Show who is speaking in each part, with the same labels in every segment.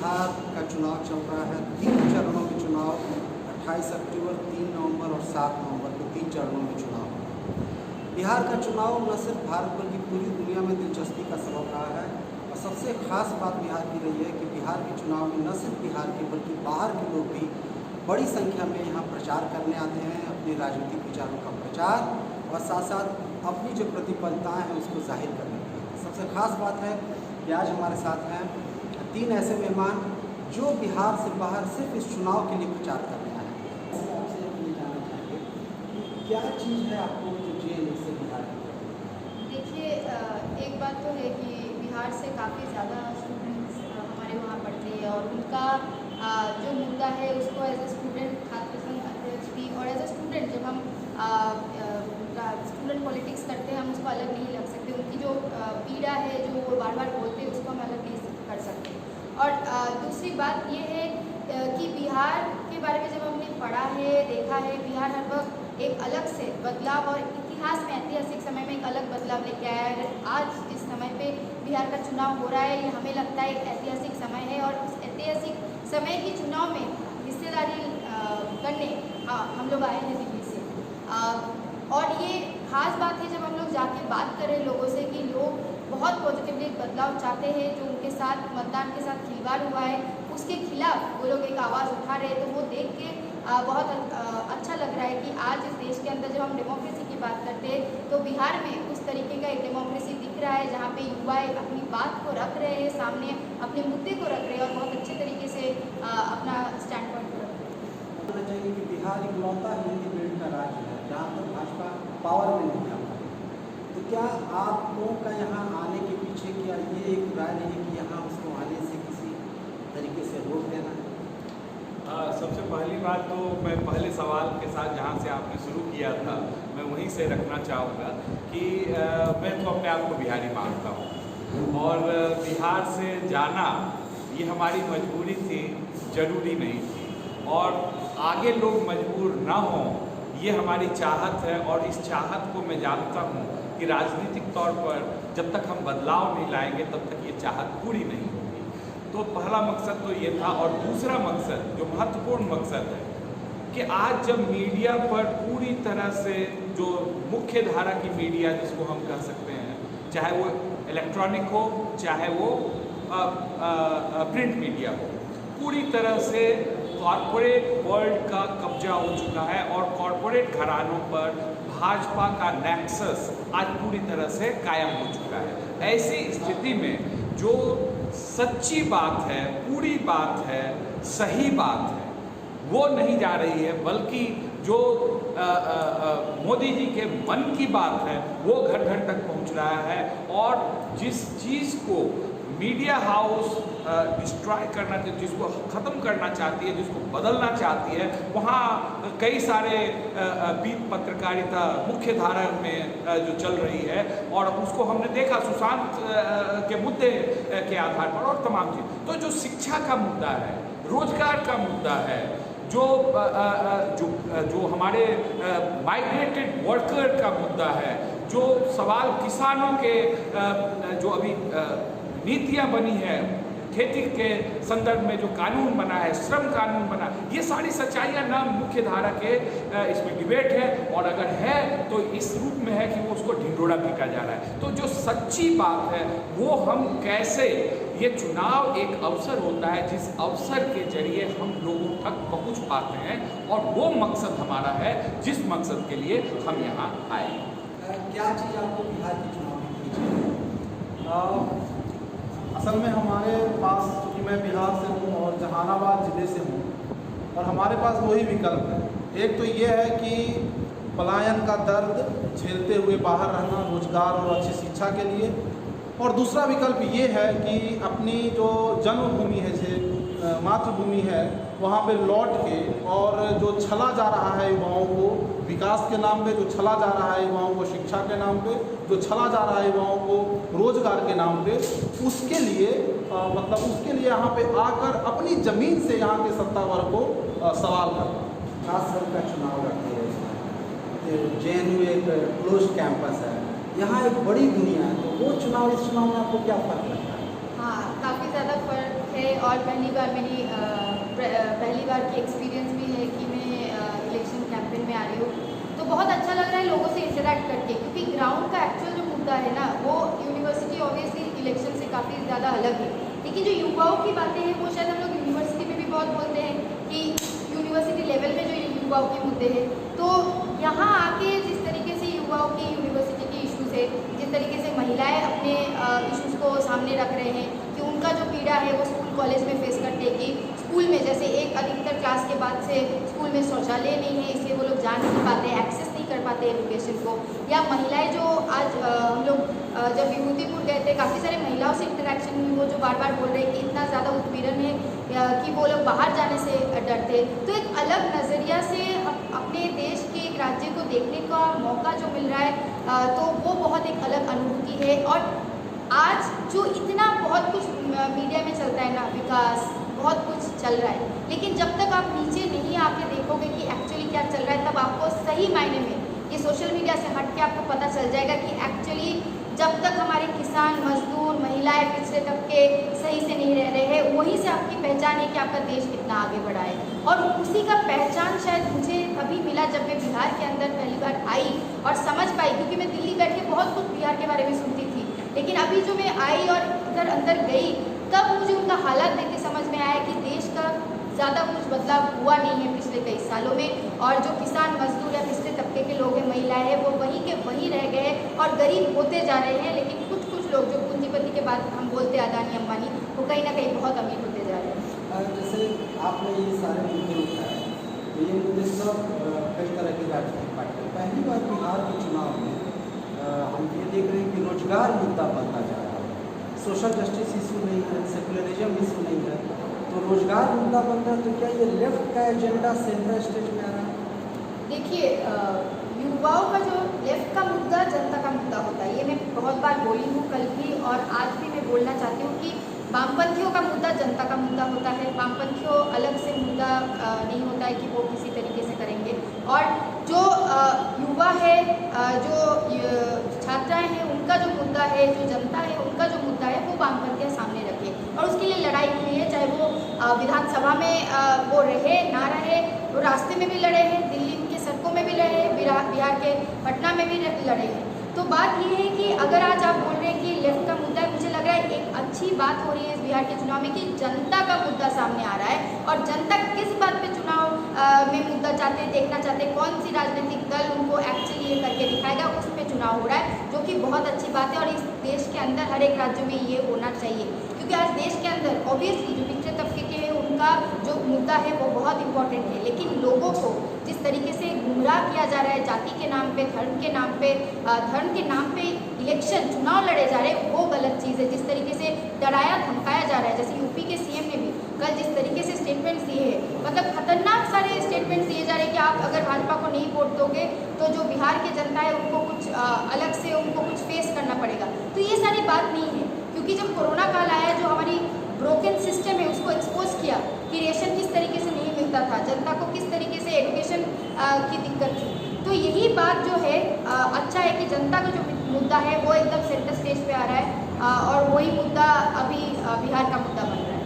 Speaker 1: बिहार का चुनाव चल रहा है। 3 चरणों में चुनाव, 28 अक्टूबर, 3 नवंबर और 7 नवंबर को 3 चरणों में चुनाव होगा। बिहार का चुनाव न सिर्फ भारत बल्कि पूरी दुनिया में दिलचस्पी का सबब रहा है और सबसे ख़ास बात बिहार की रही है कि बिहार के चुनाव में न सिर्फ बिहार के बल्कि बाहर के लोग भी बड़ी संख्या में यहाँ प्रचार करने आते हैं, अपने राजनीतिक विचारों का प्रचार और साथ साथ अपनी जो प्रतिबद्धताएँ हैं उसको जाहिर करने के लिए। सबसे ख़ास बात है कि आज हमारे साथ हैं 3 ऐसे मेहमान जो बिहार से बाहर सिर्फ इस चुनाव के लिए प्रचार करने आए हैं। आपसे ये जानना चाहेंगे कि क्या चीज़ है आपको जो जेएनयू से बिहार की?
Speaker 2: देखिए, एक बात तो है कि बिहार से काफ़ी ज़्यादा स्टूडेंट्स हमारे वहाँ पढ़ते हैं और उनका जो मुद्दा है उसको एज ए स्टूडेंट छात्र संघ अध्यक्ष भी और एज ए स्टूडेंट जब हम स्टूडेंट पॉलिटिक्स करते हैं हम उसको अलग नहीं लग सकते। उनकी जो पीड़ा है जो वो बार बार बोलते हैं उसको हम अलग नहीं कर सकते। और दूसरी बात ये है कि बिहार के बारे में जब हमने पढ़ा है, देखा है, बिहार हर वक्त एक अलग से बदलाव और इतिहास में ऐतिहासिक समय में एक अलग बदलाव लेके आया है। आज जिस समय पे बिहार का चुनाव हो रहा है ये हमें लगता है एक ऐतिहासिक समय है और उस ऐतिहासिक समय के चुनाव में हिस्सेदारी करने हम लोग आए हैं दिल्ली से। और ये खास बात है जब हम लोग जाके बात करें लोगों से कि लोग बहुत पॉजिटिवली बदलाव चाहते हैं, जो उनके साथ मतदान के साथ खिलवाड़ हुआ है उसके खिलाफ वो लोग एक आवाज़ उठा रहे हैं। तो वो देख के बहुत अच्छा लग रहा है कि आज इस देश के अंदर जब हम डेमोक्रेसी की बात करते हैं तो बिहार में उस तरीके का एक डेमोक्रेसी दिख रहा है जहाँ पे युवा अपनी बात को रख रहे हैं सामने, अपने मुद्दे को रख रहे हैं और बहुत अच्छे तरीके से अपना स्टैंड पॉइंट को रख रहे हैं।
Speaker 1: होना चाहिए कि बिहार इकलौता हिंदी बेल्ट का राज्य है जहाँ पर भाजपा पावर में नहीं आ पाई। तो क्या आप लोगों का यहाँ आने के पीछे क्या ये एक राय नहीं है कि यहाँ उसको आने से किसी तरीके से रोक देना है?
Speaker 3: सबसे पहली बात तो मैं पहले सवाल के साथ जहाँ से आपने शुरू किया था मैं वहीं से रखना चाहूँगा कि मैं तो अपने आप को बिहारी मानता हूँ और बिहार से जाना ये हमारी मजबूरी थी, ज़रूरी नहीं थी और आगे लोग मजबूर ना हों ये हमारी चाहत है। और इस चाहत को मैं जानता हूँ कि राजनीतिक तौर पर जब तक हम बदलाव नहीं लाएंगे तब तक ये चाहत पूरी नहीं होगी। तो पहला मकसद तो ये था और दूसरा मकसद जो महत्वपूर्ण मकसद है कि आज जब मीडिया पर पूरी तरह से जो मुख्य धारा की मीडिया जिसको हम कह सकते हैं, चाहे वो इलेक्ट्रॉनिक हो चाहे वो प्रिंट मीडिया हो, पूरी तरह से कॉरपोरेट वर्ल्ड का कब्जा हो चुका है और कॉरपोरेट घरानों पर भाजपा का नेक्सस आज पूरी तरह से कायम हो चुका है। ऐसी स्थिति में जो सच्ची बात है, पूरी बात है, सही बात है वो नहीं जा रही है, बल्कि जो मोदी जी के मन की बात है वो घर घर तक पहुंच रहा है। और जिस चीज़ को मीडिया हाउस डिस्ट्रॉय करना, जिसको ख़त्म करना चाहती है, जिसको बदलना चाहती है, वहाँ कई सारे बीट पत्रकारिता मुख्य धारा में जो चल रही है और उसको हमने देखा सुशांत के मुद्दे के आधार पर और तमाम चीज़। तो जो शिक्षा का मुद्दा है, रोजगार का मुद्दा है, जो हमारे माइग्रेटेड वर्कर का मुद्दा है, जो सवाल किसानों के जो अभी नीतियाँ बनी है, खेती के संदर्भ में जो कानून बना है, श्रम कानून बना, ये सारी सच्चाइयाँ ना मुख्य धारा के इसमें डिबेट है और अगर है तो इस रूप में है कि वो उसको ढिंढोरा पीटा जा रहा है। तो जो सच्ची बात है वो हम कैसे, ये चुनाव एक अवसर होता है जिस अवसर के जरिए हम लोगों तक पहुँच पाते हैं और वो मकसद हमारा है जिस मकसद के लिए हम यहाँ आए।
Speaker 1: क्या चीज़ आपको बिहार के चुनाव में चाहिए?
Speaker 4: असल में हमारे पास, क्योंकि मैं बिहार से हूँ और जहानाबाद ज़िले से हूँ, और हमारे पास वही विकल्प है। एक तो ये है कि पलायन का दर्द झेलते हुए बाहर रहना रोजगार और अच्छी शिक्षा के लिए, और दूसरा विकल्प ये है कि अपनी जो जन्मभूमि है, जो मातृभूमि है, वहाँ पे लौट के और जो छला जा रहा है युवाओं को विकास के नाम पे, जो छला जा रहा है युवाओं को शिक्षा के नाम पे, जो छला जा रहा है युवाओं को रोजगार के नाम पे, उसके लिए उसके लिए यहाँ पे आकर अपनी ज़मीन से यहाँ के सत्तावर को सवाल करना।
Speaker 1: 7 साल का चुनाव लड़ते हैं, जेएनयू एक क्लोज कैंपस है, यहाँ एक बड़ी दुनिया है, तो वो चुनाव इस चुनाव में आपको क्या फ़र्क लगता है?
Speaker 2: हाँ, काफ़ी ज़्यादा फर्क है और पहली बार की एक्सपीरियंस भी है कि मैं इलेक्शन कैंपेन में आ रही हूँ। तो बहुत अच्छा लग रहा है लोगों से इंटरेक्ट करके, क्योंकि ग्राउंड का एक्चुअल जो मुद्दा है ना, वो यूनिवर्सिटी ऑब्वियसली इलेक्शन से काफ़ी ज़्यादा अलग है, लेकिन जो युवाओं की बातें हैं वो शायद हम लोग यूनिवर्सिटी में भी बहुत बोलते हैं कि यूनिवर्सिटी लेवल में जो युवाओं के मुद्दे हैं, तो यहाँ आके जिस तरीके से युवाओं की यूनिवर्सिटी के इश्यूज़ है, जिस तरीके से महिलाएं अपने इश्यूज़ को सामने रख रहे हैं कि उनका जो पीड़ा है वो स्कूल कॉलेज में फेस करते हैं, कि स्कूल में जैसे एक अधिकतर क्लास के बाद से स्कूल में शौचालय नहीं है, इसलिए वो लोग जा नहीं पाते, एक्सेस नहीं कर पाते एजुकेशन को। या महिलाएं जो आज हम लोग जब विभूतिपुर गए थे, काफ़ी सारे महिलाओं से इंटरेक्शन हुई, वो जो बार बार बोल रहे हैं कि इतना ज़्यादा उत्पीड़न है कि वो लोग बाहर जाने से डरते। तो एक अलग नज़रिया से अपने देश के एक राज्य को देखने का मौका जो मिल रहा है, तो वो बहुत एक अलग अनुभूति है। और आज जो इतना बहुत कुछ मीडिया में चलता है ना, विकास बहुत कुछ चल रहा है, लेकिन जब तक आप नीचे नहीं आके देखोगे कि एक्चुअली क्या चल रहा है, तब आपको सही मायने में ये सोशल मीडिया से हट के आपको पता चल जाएगा कि एक्चुअली जब तक हमारे किसान, मजदूर, महिलाएं, पिछड़े तबके सही से नहीं रह रहे हैं, वहीं से आपकी पहचान है कि आपका देश कितना आगे बढ़ा है। और उसी का पहचान शायद मुझे तभी मिला जब मैं बिहार के अंदर पहली बार आई और समझ पाई, क्योंकि मैं दिल्ली बैठ के बहुत कुछ बिहार के बारे में सुनती थी, लेकिन अभी जो मैं आई और इधर अंदर गई, तब मुझे उनका हालात देख के समझ में आया कि देश का ज़्यादा कुछ बदलाव हुआ नहीं है पिछले कई सालों में, और जो किसान, मजदूर या पिछले तबके के लोग हैं, महिलाएं हैं, वो वहीं के वहीं रह गए और गरीब होते जा रहे हैं। लेकिन कुछ लोग जो पूंजीपति के बाद हम बोलते हैं अदानी, अंबानी, वो कहीं ना कहीं बहुत अमीर होते जा रहे हैं।
Speaker 1: जैसे आपने ये सारे मुद्दे उठाए, तो ये मुद्दे सब कई तरह की राजनीतिक पार्टी, पहली बार बिहार के चुनाव में हम ये देख रहे हैं कि रोजगार मुद्दा बनता जा रहा है, सोशल जस्टिस इशू नहीं है, सेकुलरिज्म इशू नहीं है, तो रोजगार मुद्दा बन रहा है। तो क्या ये लेफ्ट का एजेंडा सेंटर स्टेज में आ रहा है?
Speaker 2: देखिए, युवाओं का जो लेफ्ट का मुद्दा जनता का मुद्दा होता है, ये मैं बहुत बार बोली हूँ कल भी और आज भी मैं बोलना चाहती हूँ कि वामपंथियों का मुद्दा जनता का मुद्दा होता है। वामपंथियों अलग से मुद्दा नहीं होता है कि वो किसी तरीके से करेंगे, और जो युवा है, जो छात्राएं हैं, उनका जो मुद्दा है, जो जनता है, उनका जो मुद्दा है, वो वामपंथियाँ सामने रखे और उसके लिए लड़ाई के लिए, चाहे वो विधानसभा में वो रहे ना रहे, वो रास्ते में भी लड़े हैं, दिल्ली के सड़कों में भी लड़े हैं, बिहार के पटना में भी लड़े हैं। तो बात ये है कि अगर आज आप बोल रहे हैं कि लेफ्ट का मुद्दा है, मुझे लग रहा है एक अच्छी बात हो रही है इस बिहार के चुनाव में कि जनता का मुद्दा सामने आ रहा है, और जनता किस बात पे चुनाव में मुद्दा चाहते हैं, देखना चाहते हैं, कौन सी राजनीतिक दल उनको एक्चुअली ये करके दिखाएगा, उस पर चुनाव हो रहा है, जो कि बहुत अच्छी बात है। और इस देश के अंदर हर एक राज्य में ये होना चाहिए, क्योंकि आज देश के अंदर ऑब्वियसली जो पिछड़े तबके के हैं, उनका जो मुद्दा है वो बहुत इंपॉर्टेंट है, लेकिन लोगों को जिस तरीके से गुमराह किया जा रहा है, जाति के नाम पे, धर्म के नाम पे, धर्म के नाम पे इलेक्शन चुनाव लड़े जा रहे हैं, वो गलत चीज़ है। जिस तरीके से डराया धमकाया जा रहा है, जैसे यूपी के सीएम ने भी कल जिस तरीके से स्टेटमेंट्स दिए हैं, मतलब खतरनाक सारे स्टेटमेंट्स दिए जा रहे हैं कि आप अगर भाजपा को नहीं वोट दोगे तो जो बिहार की जनता है उनको कुछ अलग से उनको कुछ फेस करना पड़ेगा। तो ये सारी बात नहीं है, क्योंकि जब कोरोना काल आया, जो हमारी ब्रोकन सिस्टम है उसको एक्सपोज किया कि रेशन किस तरीके से नहीं मिलता था, जनता को किस तरीके से एजुकेशन की दिक्कत थी। तो यही बात जो है अच्छा है कि जनता का जो मुद्दा है वो एकदम सेंटर स्टेज पे आ रहा है, और वही मुद्दा अभी बिहार का मुद्दा बन रहा है।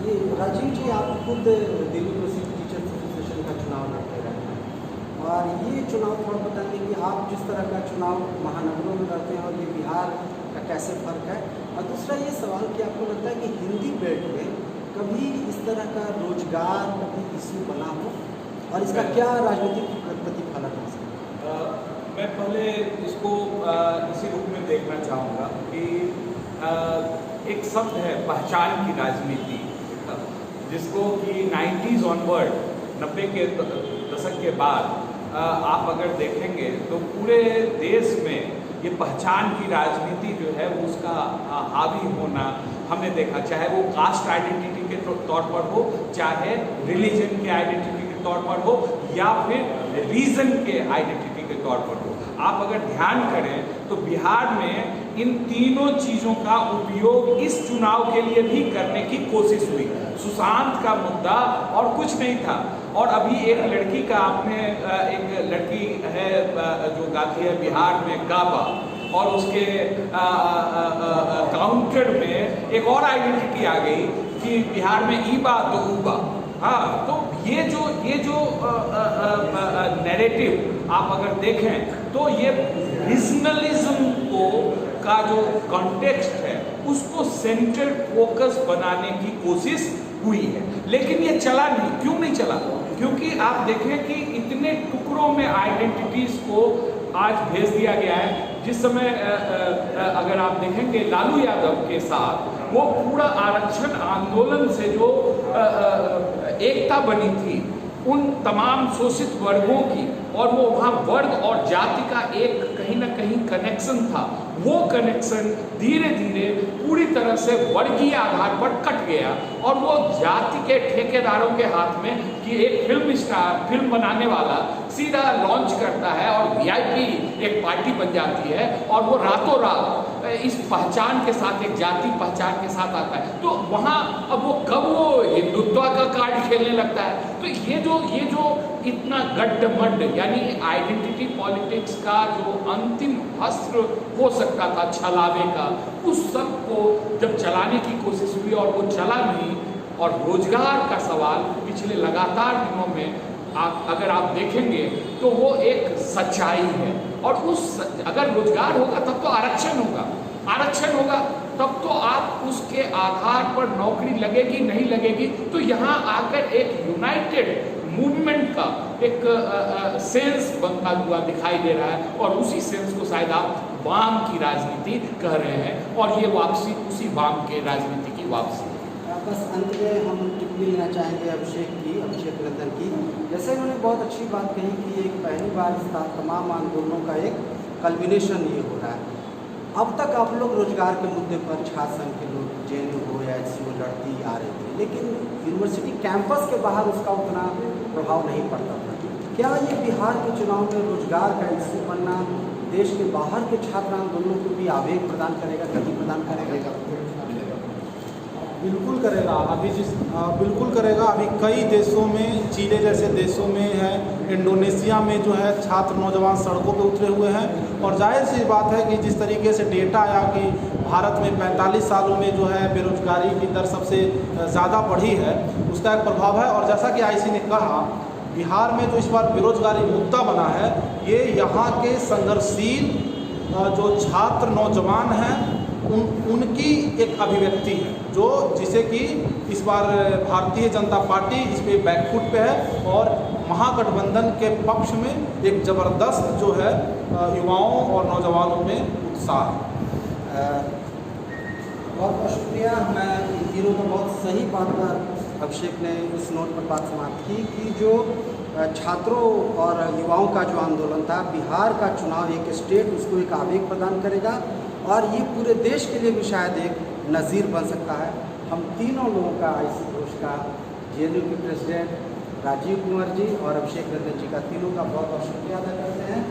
Speaker 1: ये राजीव जी, आप खुद दिल्ली यूनिवर्सिटी टीचर्स एसोसिएशन का चुनाव लड़ते रहे हैं, और ये चुनाव थोड़ा बताएंगे कि आप जिस तरह का चुनाव महानगरों में लड़ते हैं और ये बिहार का कैसे फ़र्क है। और दूसरा ये सवाल कि आपको लगता है कि हिंदी बेल्ट में कभी इस तरह का रोजगार कभी इशू बना हो, और इसका क्या राजनीतिक प्रतिफलन हो सकता है?
Speaker 3: मैं पहले इसको इसी रूप में देखना चाहूँगा कि एक शब्द है पहचान की राजनीति, जिसको कि 90s ऑनवर्ड, 90 के दशक के बाद आप अगर देखेंगे तो पूरे देश में ये पहचान की राजनीति जो है उसका हावी होना हमने देखा, चाहे वो कास्ट आइडेंटिटी के तौर पर हो, चाहे रिलीजन के आइडेंटिटी के तौर पर हो, या फिर रीजन के आइडेंटिटी के तौर पर हो। आप अगर ध्यान करें तो बिहार में इन तीनों चीज़ों का उपयोग इस चुनाव के लिए भी करने की कोशिश हुई। सुशांत का मुद्दा और कुछ नहीं था, और अभी एक लड़की का आपने, एक लड़की है जो गाती है बिहार में गाबा, और उसके काउंटर में एक और आइडेंटिटी आ गई कि बिहार में ईबा तो ऊबा। हाँ, तो ये जो नैरेटिव आप अगर देखें तो ये रीजनलिज्म का जो कॉन्टेक्स्ट है उसको सेंट्रल फोकस बनाने की कोशिश हुई है, लेकिन ये चला नहीं। क्यों नहीं चला? क्योंकि आप देखें कि इतने टुकड़ों में आइडेंटिटीज को आज भेज दिया गया है। जिस समय अगर आप देखेंगे लालू यादव के साथ वो पूरा आरक्षण आंदोलन से जो एकता बनी थी उन तमाम शोषित वर्गों की, और वो वहाँ वर्ग और जाति का एक कहीं ना कहीं कनेक्शन था, वो कनेक्शन धीरे धीरे पूरी तरह से वर्गीय आधार पर कट गया और वो जाति के ठेकेदारों के हाथ में कि एक फिल्म स्टार, फिल्म बनाने वाला सीधा लॉन्च करता है और वीआईपी एक पार्टी बन जाती है और वो रातों रात इस पहचान के साथ, एक जाति पहचान के साथ आता है। तो वहाँ अब वो कब वो हिंदुत्व का कार्ड खेलने लगता है। तो ये जो इतना गड्ढमड्ढ यानी आइडेंटिटी पॉलिटिक्स का जो अंतिम अस्त्र हो सकता था छलावे का, उस सब को जब चलाने की कोशिश हुई और वो चला नहीं। और रोजगार का सवाल पिछले लगातार दिनों में अगर आप देखेंगे तो वो एक सच्चाई है। और अगर रोजगार होगा तब तो आरक्षण होगा, आरक्षण होगा तब तो आप उसके आधार पर नौकरी लगेगी नहीं लगेगी। तो यहाँ आकर एक यूनाइटेड मूवमेंट का एक सेंस बनता हुआ दिखाई दे रहा है और उसी सेंस को शायद आप वाम की राजनीति कह रहे हैं और ये वापसी उसी वाम के राजनीति की वापसी।
Speaker 1: बस अंत में हम टिप्पणी लेना चाहेंगे अभिषेक रंजन की। जैसे उन्होंने बहुत अच्छी बात कही कि एक पहली बार इस तमाम आंदोलनों का एक कल्बिनेशन ये हो रहा है। अब तक आप लोग रोजगार के मुद्दे पर छात्र संघ के लोग JNU या HCO लड़ती आ रहे थे, लेकिन यूनिवर्सिटी कैंपस के बाहर उसका उतना प्रभाव नहीं पड़ता था। क्या ये बिहार के चुनाव में रोजगार का इश्यू बनना देश के बाहर के छात्र आंदोलनों को भी आवेग प्रदान करेगा, गति प्रदान करेगा?
Speaker 4: बिल्कुल करेगा। बिल्कुल करेगा। अभी कई देशों में, चिली जैसे देशों में है, इंडोनेशिया में जो है छात्र नौजवान सड़कों पे उतरे हुए हैं। और जाहिर सी बात है कि जिस तरीके से डेटा आया कि भारत में 45 सालों में जो है बेरोजगारी की दर सबसे ज़्यादा बढ़ी है, उसका एक प्रभाव है। और जैसा कि IC ने कहा, बिहार में जो इस बार बेरोजगारी मुद्दा बना है, ये यहाँ के संघर्षशील जो छात्र नौजवान हैं उनकी एक अभिव्यक्ति है, जो जिसे कि इस बार भारतीय जनता पार्टी इस पे बैकफुट पे है और महागठबंधन के पक्ष में एक ज़बरदस्त जो है युवाओं और नौजवानों में उत्साह है।
Speaker 1: बहुत बहुत शुक्रिया। मैं इन तीनों को बहुत सही बात पर अभिषेक ने इस नोट पर बात समाप्त की कि जो छात्रों और युवाओं का जो आंदोलन था, बिहार का चुनाव एक स्टेट उसको एक आवेग प्रदान करेगा और ये पूरे देश के लिए भी शायद एक नज़ीर बन सकता है। हम तीनों लोगों का IC घोष का, JNU के प्रेसिडेंट राजीव कुमार जी और अभिषेक रंजन जी का, तीनों का बहुत बहुत शुक्रिया अदा करते हैं।